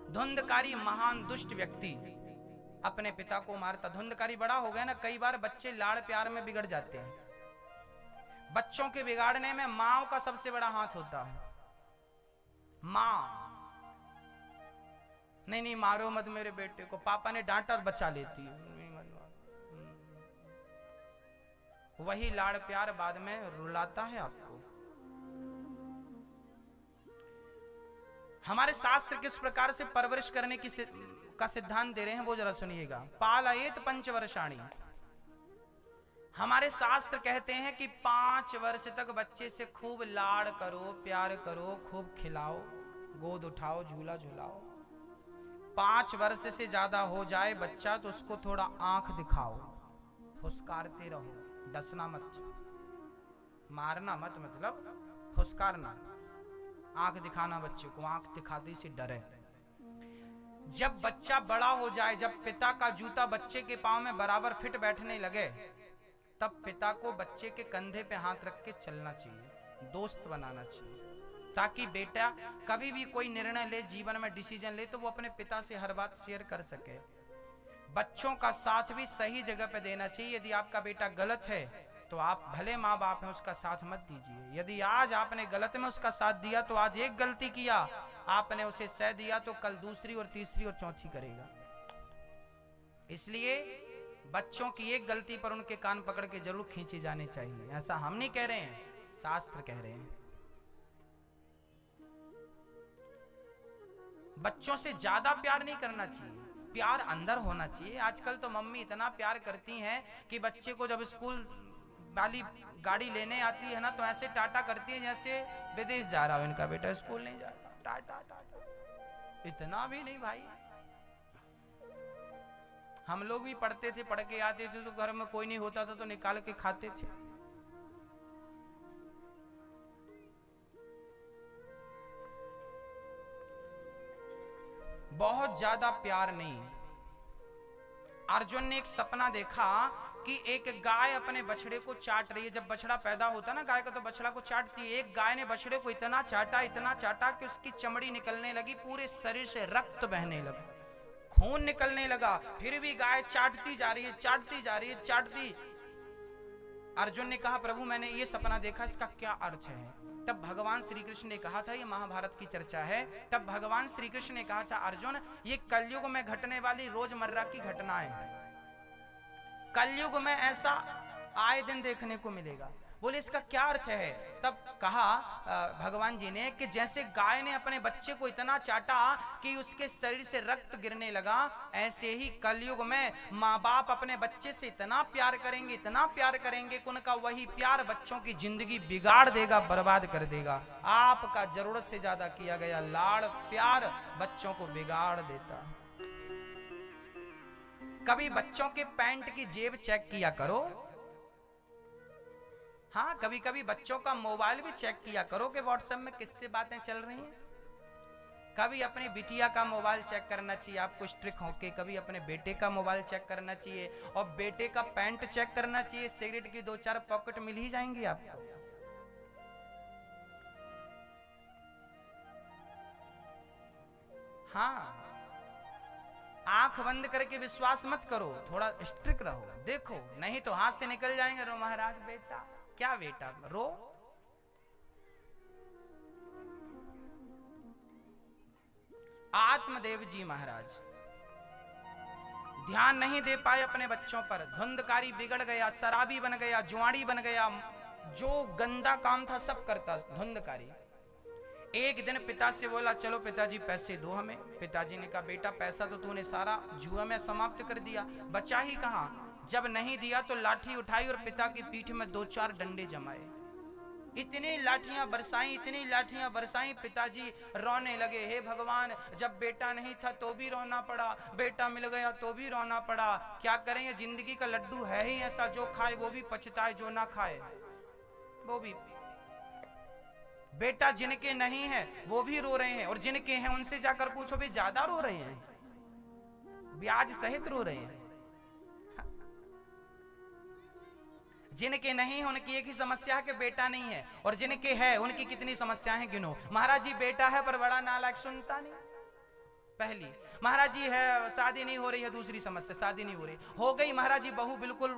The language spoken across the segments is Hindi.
धुंधकारी महान दुष्ट व्यक्ति अपने पिता को मारता। धुंधकारी बड़ा हो गया ना, कई बार बच्चे लाड़ प्यार में बिगड़ जाते हैं। बच्चों के बिगाड़ने में मां का सबसे बड़ा हाथ होता है। मां नहीं नहीं मारो मत मेरे बेटे को, पापा ने डांटा और बचा लेती है। वही लाड़ प्यार बाद में रुलाता है आपको। हमारे शास्त्र किस प्रकार से परवरिश करने की का सिद्धांत दे रहे हैं वो जरा सुनिएगा। पालयेत पंचवर्षाणि, हमारे शास्त्र कहते हैं कि 5 वर्ष तक बच्चे से खूब लाड़ करो, प्यार करो, खूब खिलाओ, गोद उठाओ, झूला झूलाओ। 5 वर्ष से ज्यादा हो जाए बच्चा तो उसको थोड़ा आंख दिखाओ, फुसकारते रहो, डसना मत, मारना मत, मतलब फुसकारना, आंख दिखाना बच्चे को, आंख दिखाते से डरे। जब बच्चा बड़ा हो जाए, जब पिता का जूता बच्चे के पांव में बराबर फिट बैठने लगे, तब पिता को बच्चे के कंधे पे हाथ रख के चलना चाहिए, दोस्त बनाना चाहिए, ताकि बेटा कभी भी कोई निर्णय ले, जीवन में डिसीजन ले, तो वो अपने पिता से हर बात शेयर कर सके। बच्चों का साथ भी सही जगह पे देना चाहिए। यदि आपका बेटा गलत है तो आप भले माँ बाप हैं, उसका साथ मत दीजिए। यदि आज आपने गलत में उसका साथ दिया तो आज एक गलती किया, आपने उसे सह दिया तो कल दूसरी और तीसरी और चौथी करेगा। इसलिए बच्चों की एक गलती पर उनके कान पकड़ के जरूर खींचे जाने चाहिए। ऐसा हम नहीं कह रहे हैं, शास्त्र कह रहे हैं। बच्चों से ज्यादा प्यार नहीं करना चाहिए, प्यार अंदर होना चाहिए। आजकल तो मम्मी इतना प्यार करती हैं कि बच्चे को जब स्कूल वाली गाड़ी लेने आती है ना तो ऐसे टाटा करती है जैसे विदेश जा रहा हो इनका बेटा, स्कूल नहीं जा रहा, टाटा टाटा। इतना भी नहीं भाई, हम लोग भी पढ़ते थे, पढ़ के आते थे तो घर में कोई नहीं होता था तो निकाल के खाते थे। बहुत ज्यादा प्यार नहीं। अर्जुन ने एक सपना देखा कि एक गाय अपने बछड़े को चाट रही है। जब बछड़ा पैदा होता ना गाय का तो बछड़ा को चाटती है। एक गाय ने बछड़े को इतना चाटा कि उसकी चमड़ी निकलने लगी, पूरे शरीर से रक्त बहने लगा, खून निकलने लगा। फिर भी गाय चाटती जा रही है, चाटती जा रही है, चाटती। अर्जुन ने कहा प्रभु मैंने ये सपना देखा, इसका क्या अर्थ है? तब भगवान श्री कृष्ण ने कहा था, ये महाभारत की चर्चा है, तब भगवान श्री कृष्ण ने कहा था अर्जुन ये कलयुग में घटने वाली रोजमर्रा की घटनाएं हैं, कलयुग में ऐसा आए दिन देखने को मिलेगा। बोले इसका क्या अर्थ है? तब कहा भगवान जी ने कि जैसे गाय ने अपने बच्चे को इतना चाटा कि उसके शरीर से रक्त गिरने लगा, ऐसे ही कलयुग में माँ बाप अपने बच्चे से इतना प्यार करेंगे, इतना प्यार करेंगे कि उनका वही प्यार बच्चों की जिंदगी बिगाड़ देगा, बर्बाद कर देगा। आपका जरूरत से ज्यादा किया गया लाड़ प्यार बच्चों को बिगाड़ देता। कभी बच्चों के पैंट की जेब चेक किया करो। हाँ, कभी कभी बच्चों का मोबाइल भी चेक किया करो कि व्हाट्सएप में किससे बातें चल रही हैं। कभी अपनी बिटिया का मोबाइल चेक करना चाहिए आपको स्ट्रिक होके, कभी अपने बेटे का मोबाइल चेक करना चाहिए, और बेटे का पैंट चेक करना चाहिए। सिगरेट की 2-4 पॉकेट मिल ही जाएंगी आपको। हाँ, आंख बंद करके विश्वास मत करो, थोड़ा स्ट्रिक रहो, देखो, नहीं तो हाथ से निकल जाएंगे। रो महाराज बेटा, क्या बेटा रो? आत्मदेव जी महाराज ध्यान नहीं दे पाए अपने बच्चों पर, धुंधकारी बिगड़ गया, शराबी बन गया, जुआड़ी बन गया, जो गंदा काम था सब करता धुंधकारी। एक दिन पिता से बोला चलो पिताजी पैसे दो हमें। पिताजी ने कहा बेटा पैसा तो तूने सारा जुआ में समाप्त कर दिया, बचा ही कहां। जब नहीं दिया तो लाठी उठाई और पिता की पीठ में 2-4 डंडे जमाए। इतनी लाठियां बरसाई, इतनी लाठियां बरसाई, पिताजी रोने लगे। हे भगवान, जब बेटा नहीं था तो भी रोना पड़ा, बेटा मिल गया तो भी रोना पड़ा, क्या करें? जिंदगी का लड्डू है ही ऐसा, जो खाए वो भी पछताए, जो ना खाए वो भी। बेटा जिनके नहीं है वो भी रो रहे हैं, और जिनके हैं उनसे जाकर पूछो भी ज्यादा रो रहे हैं, ब्याज सहित रो रहे हैं। जिनके नहीं है उनकी एक ही समस्या है कि बेटा नहीं है, और जिनके है उनकी कितनी समस्याएं गिनो। महाराज जी बेटा है पर बड़ा नालायक, सुनता नहीं, पहली महाराज जी है शादी नहीं हो रही है, दूसरी समस्या शादी नहीं हो रही, हो गई महाराज जी बहू बिल्कुल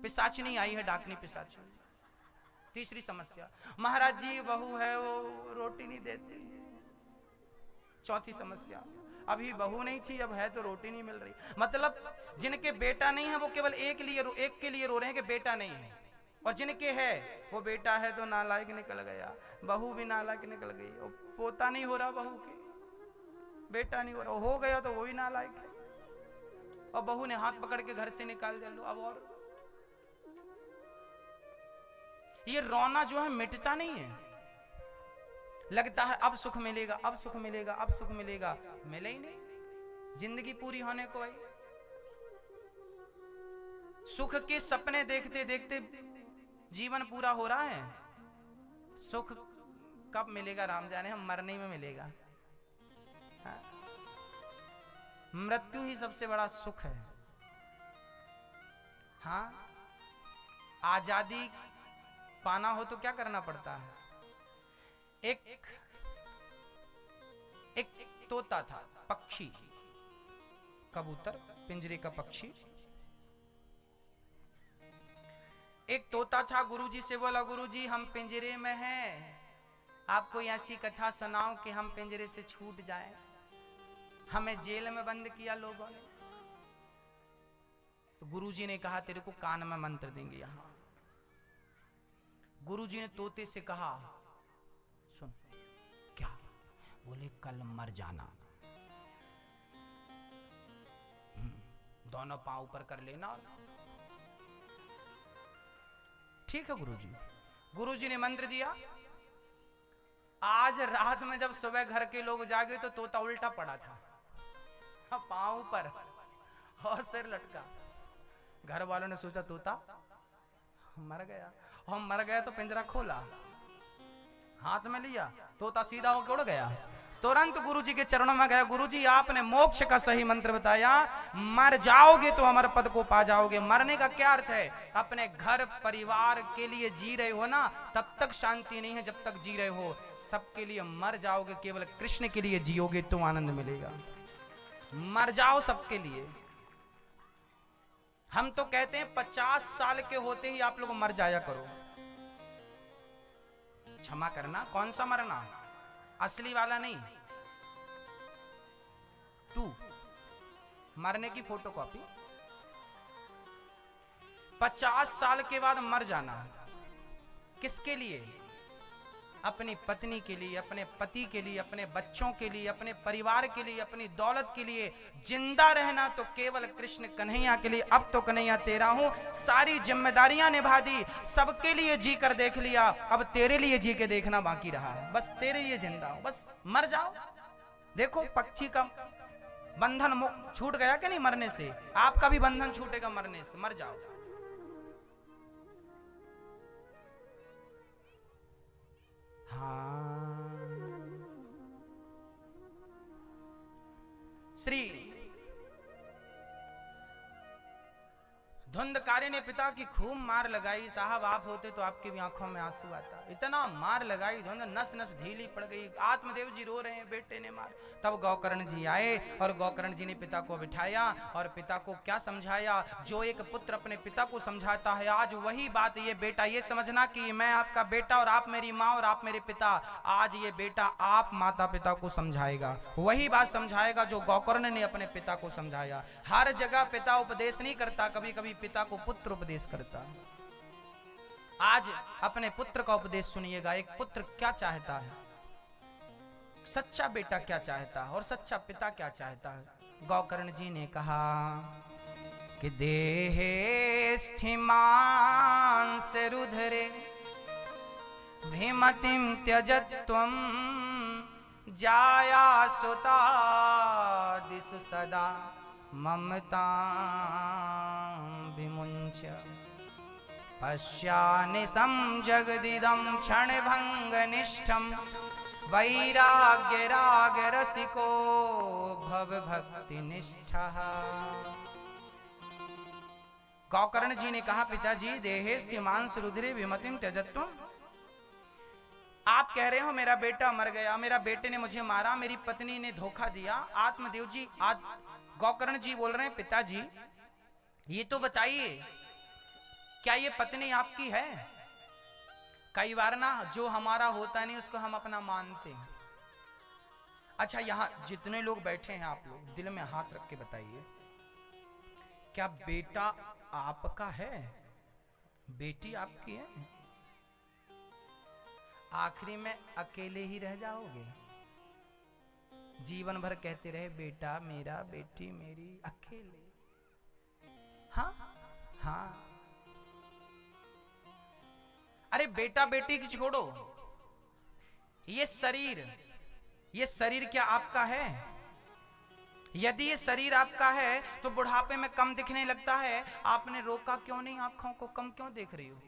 पिशाचिनी आई है, डाकनी पिशाचिनी। तीसरी समस्या महाराज जी बहू है वो रोटी नहीं देती। चौथी समस्या अभी बहू नहीं थी, अब है तो रोटी नहीं मिल रही। मतलब जिनके बेटा नहीं है वो केवल एक के लिए रो रहे हैं कि बेटा नहीं है, और जिनके है वो बेटा है तो नालायक निकल गया, बहू भी नालायक निकल गई, और पोता नहीं हो रहा बहू के, बेटा नहीं हो गया तो वो ही नालायक है, और बहू ने हाथ पकड़ के घर से निकाल दिया। लो अब और ये रोना जो है मिटता नहीं है, लगता है अब सुख मिलेगा, अब सुख मिलेगा, अब सुख मिलेगा, मिले ही नहीं। जिंदगी पूरी होने को आई, सुख के सपने देखते देखते जीवन पूरा हो रहा है। सुख कब मिलेगा राम जाने, हम मरने में मिलेगा। हाँ? मृत्यु ही सबसे बड़ा सुख है। हाँ, आजादी पाना हो तो क्या करना पड़ता है। एक तोता था, पक्षी, कबूतर, पिंजरे का पक्षी। एक तोता था, गुरुजी से बोला गुरुजी हम पिंजरे में हैं, आप कोई ऐसी कथा सुनाओ कि हम पिंजरे से छूट जाएं, हमें जेल में बंद किया लोगों ने। तो गुरुजी ने कहा तेरे को कान में मंत्र देंगे। यहां गुरुजी ने तोते से कहा सुन, क्या बोले, कल मर जाना, दोनों पांव ऊपर कर लेना। ठीक है गुरुजी। गुरुजी ने मंत्र दिया। आज रात में जब सुबह घर के लोग जागे तो तोता उल्टा पड़ा था, पांव पर और सिर लटका। घर वालों ने सोचा तोता मर गया, और मर गया तो पिंजरा खोला, हाथ में लिया, तोता सीधा होकर उड़ गया। तुरंत गुरुजी के चरणों में गया, गुरुजी आपने मोक्ष का सही मंत्र बताया, मर जाओगे तो अमर पद को पा जाओगे। मरने का क्या अर्थ है, अपने घर परिवार के लिए जी रहे हो ना, तब तक शांति नहीं है जब तक जी रहे हो। सबके लिए मर जाओगे, केवल कृष्ण के लिए जियोगे तो आनंद मिलेगा। मर जाओ सबके लिए। हम तो कहते हैं 50 साल के होते ही आप लोग मर जाया करो। क्षमा करना, कौन सा मरना, असली वाला नहीं, तू मरने की फोटोकॉपी। 50 साल के बाद मर जाना, किसके लिए, अपनी पत्नी के लिए, अपने पति के लिए, अपने बच्चों के लिए, अपने परिवार के लिए, अपनी दौलत के लिए। जिंदा रहना तो केवल कृष्ण कन्हैया के लिए। अब तो कन्हैया तेरा हूं, सारी जिम्मेदारियां निभा दी, सबके लिए जी कर देख लिया, अब तेरे लिए जी के देखना बाकी रहा है। बस तेरे लिए जिंदा हूं, बस मर जाओ। देखो पक्षी का बंधन छूट गया कि नहीं मरने से, आपका भी बंधन छूटेगा मरने से, मर जाओ। हाँ, श्री धुंधकारी ने पिता की खूब मार लगाई। साहब आप होते तो आपकी भी आंखों में आंसू आता। इतना मार लगाई, धुंध नस नस ढीली पड़ गई। आत्मदेव जी रो रहे हैं, बेटे ने मार। तब गौकर्ण जी आए और गौकर्ण जी ने पिता को बिठाया और पिता को क्या समझाया, जो एक पुत्र अपने पिता को समझाता है, आज वही बात ये बेटा, ये समझना कि मैं आपका बेटा और आप मेरी माँ और आप मेरे पिता। आज ये बेटा आप माता पिता को समझाएगा, वही बात समझाएगा जो गौकर्ण ने अपने पिता को समझाया। हर जगह पिता उपदेश नहीं करता, कभी कभी पिता को पुत्र उपदेश करता। आज अपने पुत्र का उपदेश सुनिएगा। एक पुत्र क्या चाहता है, सच्चा बेटा क्या चाहता है और सच्चा पिता क्या चाहता है। गौकर्ण जी ने कहा कि देहे स्थिमांस रुधरे भीमतिम त्यजत्वम जाया सुता दिशु सदा ममता विमुंच पश्यानिशं जगदिदं क्षणभंगनिष्ठं वैराग्य राग रसिको भव भक्ति निष्ठः। गौकर्ण जी ने कहा पिताजी देहे स्थिमांस रुधिरे विमतिम त्यजत्वम, आप कह रहे हो मेरा बेटा मर गया, मेरा बेटे ने मुझे मारा, मेरी पत्नी ने धोखा दिया। आत्मदेव जी, आज गोकर्ण जी बोल रहे हैं, पिताजी ये तो बताइए, क्या ये पत्नी आपकी है? कई बार ना जो हमारा होता नहीं उसको हम अपना मानते हैं। अच्छा, यहां जितने लोग बैठे हैं, आप लोग दिल में हाथ रख के बताइए, क्या बेटा आपका है? बेटी आपकी है? आखिरी में अकेले ही रह जाओगे? जीवन भर कहते रहे बेटा मेरा, बेटी मेरी, अकेले? हाँ हाँ। अरे बेटा बेटी की छोड़ो, ये शरीर क्या आपका है? यदि ये शरीर आपका है तो बुढ़ापे में कम दिखने लगता है। आपने रोका क्यों नहीं? आंखों को कम क्यों देख रही हो?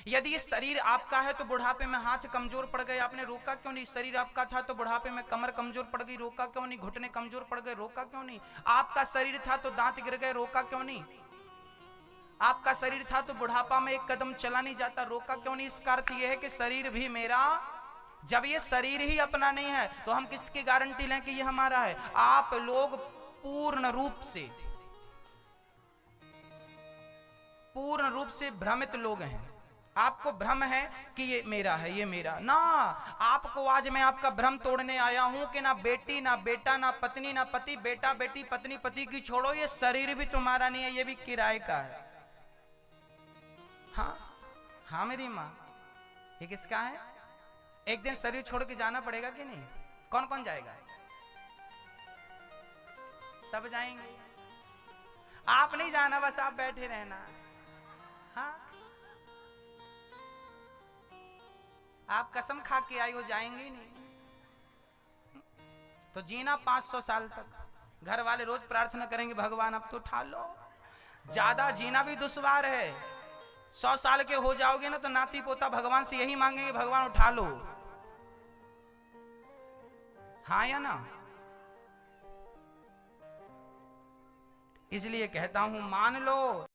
यदि ये शरीर आपका है तो बुढ़ापे में हाथ कमजोर पड़ गए, आपने रोका क्यों नहीं? शरीर आपका था तो बुढ़ापे में कमर कमजोर पड़ गई, रोका क्यों नहीं? घुटने कमजोर पड़ गए, रोका क्यों नहीं? आपका शरीर था तो दांत गिर गए, रोका क्यों नहीं? आपका शरीर था तो बुढ़ापा में एक कदम चला नहीं जाता, रोका क्यों नहीं? इसका अर्थ यह है कि शरीर भी मेरा। जब ये शरीर ही अपना नहीं है तो हम किसकी गारंटी लें कि ये हमारा है? आप लोग पूर्ण रूप से भ्रमित लोग हैं। आपको भ्रम है कि ये मेरा है, ये मेरा ना। आपको आज मैं आपका भ्रम तोड़ने आया हूं कि ना बेटी ना बेटा ना पत्नी ना पति, बेटा बेटी पत्नी पति की छोड़ो, ये शरीर भी तुम्हारा नहीं है, ये भी किराए का है। हाँ हाँ मेरी माँ, ये किसका है? एक दिन शरीर छोड़ के जाना पड़ेगा कि नहीं? कौन कौन जाएगा? सब जाएंगे। आप नहीं जाना, बस आप बैठे रहना। हाँ, आप कसम खा के आई हो जाएंगे ही नहीं। तो जीना 500 साल तक। घर वाले रोज प्रार्थना करेंगे भगवान अब तो उठा लो। ज्यादा जीना भी दुश्वार है। 100 साल के हो जाओगे ना तो नाती पोता भगवान से यही मांगेंगे, भगवान उठा लो। हाँ या ना? इसलिए कहता हूं मान लो।